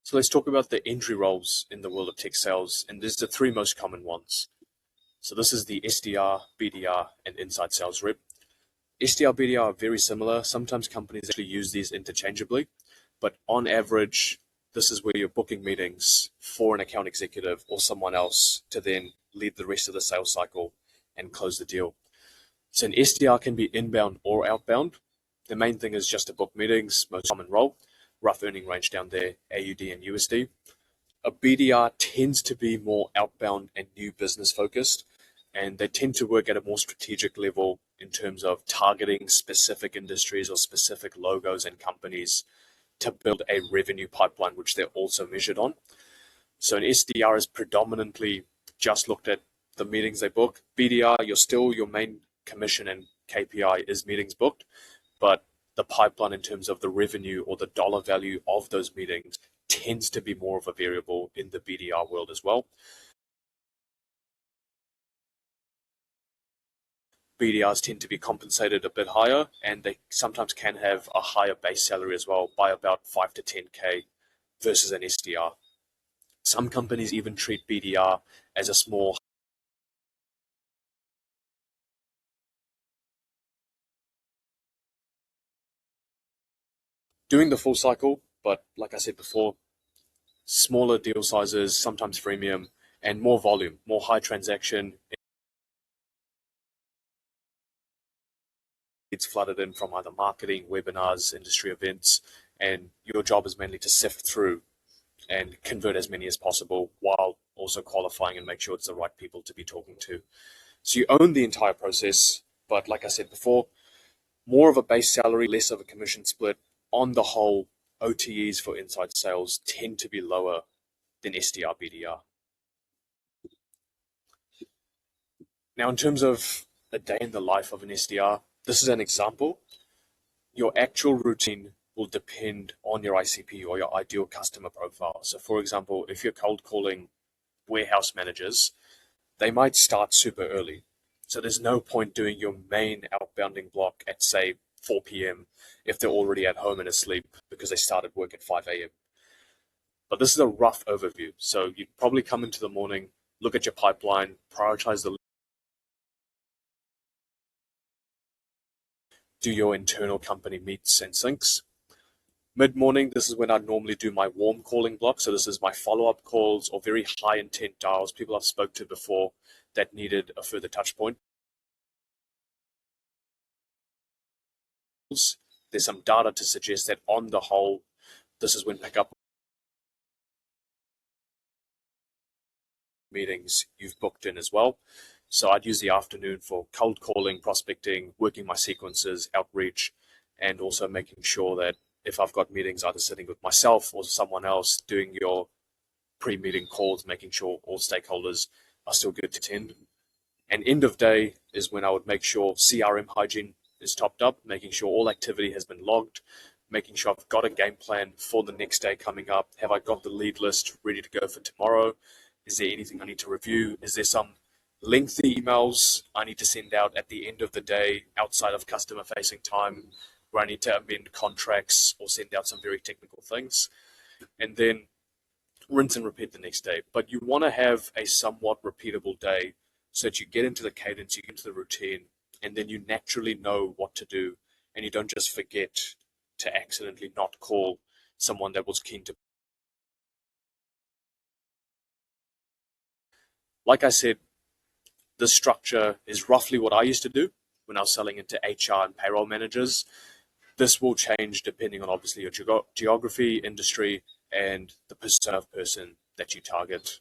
So let's talk about the entry roles in the world of tech sales, and there's the three most common ones. So this is the SDR, BDR, and inside sales rep. SDR, BDR are very similar. Sometimes companies actually use these interchangeably, but on average, this is where you're booking meetings for an account executive or someone else to then lead the rest of the sales cycle and close the deal. So an SDR can be inbound or outbound. The main thing is just to book meetings, most common role, rough earning range down there, AUD and USD. A BDR tends to be more outbound and new business focused, and they tend to work at a more strategic level in terms of targeting specific industries or specific logos and companies to build a revenue pipeline, which they're also measured on. So an SDR is predominantly just looked at the meetings they book. BDR, your main commission and KPI is meetings booked, but the pipeline in terms of the revenue or the dollar value of those meetings tends to be more of a variable in the BDR world as well. BDRs tend to be compensated a bit higher, and they sometimes can have a higher base salary as well by about 5 to 10K versus an SDR. Some companies even treat BDR as a small doing the full cycle, but like I said before, smaller deal sizes, sometimes freemium, and more volume, more high transaction. It's flooded in from either marketing, webinars, industry events, and your job is mainly to sift through and convert as many as possible while also qualifying and make sure it's the right people to be talking to. So you own the entire process, but like I said before, more of a base salary, less of a commission split. On the whole, OTEs for inside sales tend to be lower than SDR, BDR. Now, in terms of a day in the life of an SDR, this is an example. Your actual routine will depend on your ICP or your ideal customer profile. So for example, if you're cold calling warehouse managers, they might start super early. So there's no point doing your main outbounding block at, say, 4 p.m. if they're already at home and asleep because they started work at 5 a.m. But this is a rough overview. So you'd probably come into the morning, look at your pipeline, prioritize do your internal company meets and syncs. Mid-morning, this is when I normally do my warm calling block. So this is my follow-up calls or very high intent dials, people I've spoke to before that needed a further touch point. There's some data to suggest that on the whole, this is when pickup meetings you've booked in as well. So I'd use the afternoon for cold calling, prospecting, working my sequences, outreach, and also making sure that if I've got meetings either sitting with myself or someone else, doing your pre-meeting calls, making sure all stakeholders are still good to attend. And end of day is when I would make sure CRM hygiene is topped up, making sure all activity has been logged, making sure I've got a game plan for the next day coming up. Have I got the lead list ready to go for tomorrow? Is there anything I need to review? Is there some lengthy emails I need to send out at the end of the day outside of customer facing time where I need to amend contracts or send out some very technical things? And then rinse and repeat the next day. But you want to have a somewhat repeatable day so that you get into the cadence, you get into the routine, and then you naturally know what to do and you don't just forget to accidentally not call someone that was keen to. Like I said, the structure is roughly what I used to do when I was selling into HR and payroll managers. This will change depending on obviously your geography, industry, and the persona of person that you target.